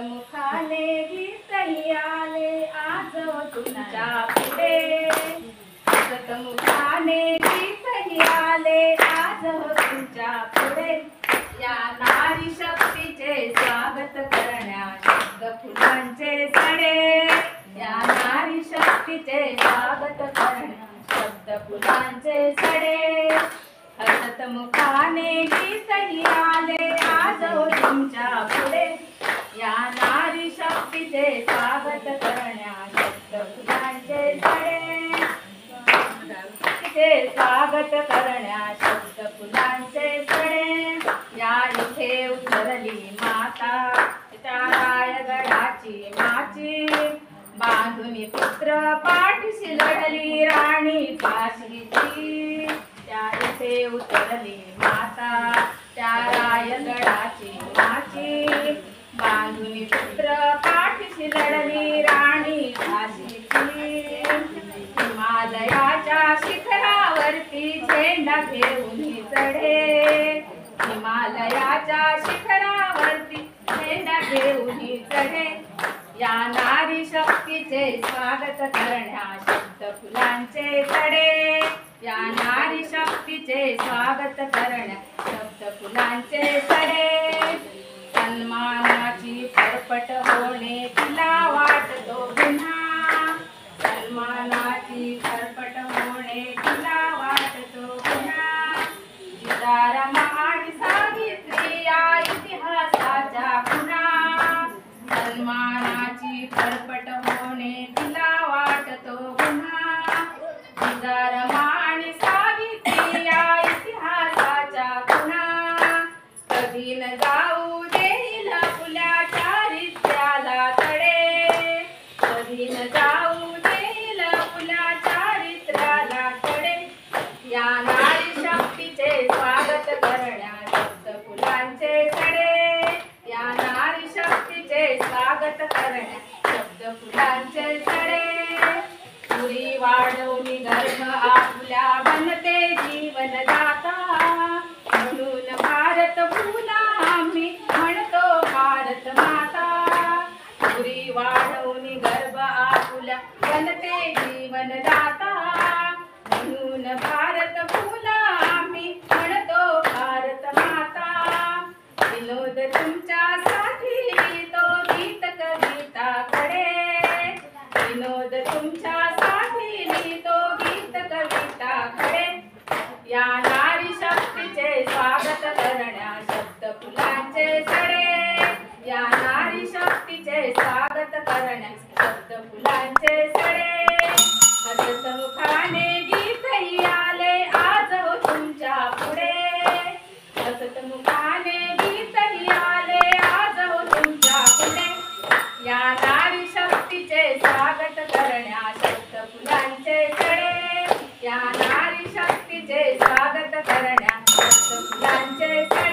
हसतमुखाने गीतही आले आज तुमच्या पुढे। हसतमुखाने गीतही आले आज तुमच्या पुढे। या नारी शक्तीचे स्वागत करण्या शब्द फुलांचे सडे। या नारी शक्तीचे स्वागत करण्या शब्द फुलांचे सडे। हसतमुखाने गीतही आले आज तुमच्या पुढे। या नारी शक्तीचे स्वागत करण्या शब्द फुलांचे सडे। तिचे स्वागत करण्या शब्द फुलांचे सडे। या इथे उतरली माता रायगडाची माची। बांधुनी पुत्र पाठीशी लढली राणी झाशीची। त्या इथे उतरली माता त्या रायगडाची माची। बांधुनी पुत्र पाठीशी लढली राणी झाशीची। हिमालयाच्या शिखरावरती झेंडा घेऊन चढे। हिमालयाच्या शिखरावरती झेंडा घेऊन चढे। या नारी शक्तीचे स्वागत करण्या शब्द फुलांचे सडे। या नारी शक्तीचे स्वागत करण्या शब्द फुलांचे सडे। सन्मानाची फरफट होणे तिला वाटतो पुन्हा। सन्मानाची फरफट होणे तिला वाटतो पुन्हा। सीताराम आणि सावित्री या इतिहासाच्या पुन्हा। सन्मानाची फरफट होणे तिला वाटतो पुन्हा। सीताराम आणि सावित्री या इतिहासाच्या पुन्हा। कधी न जाऊ देईल आपल्या चारित्र्याला तडे। कधी न जाऊ देईल आपल्या चारित्र्याला तडे। या नारी शक्तीचे स्वागत करण्या शब्द फुलांचे सडे। या नारी शक्तीचे स्वागत करण्या शब्द फुलांचे सडे। पुरी वाढवली गर्भ आपल्या बनते जीवन दाता। म्हणून भारत भूला आम्ही म्हणतो भारत माता। पुरी वाढवली गर्भ आपल्या बनते जीवन दाता। म्हणून भारत भूला आम्ही म्हणतो भारत माता। विनोद तुमच्यासाठी लिहितो गीत कविताकडे। विनोद तुमच्यासाठी लिहितो गीत कविताकडे। या नारी शक्तीचे स्वागत करण्या शब्द फुलांचे सडे। या नारी शक्तीचे स्वागत करण्या शब्द फुलांचे सडे। हसतमुखाने गीतही आले आज तुमच्या पुढे। हसतमुखाने गीतही आले आज तुमच्या पुढे। या नारी शक्तीचे स्वागत करण्या शब्द फुलांचे सडे। या नारी शक्तीचे स्वागत करण्या शब्द फुलांचे सडे।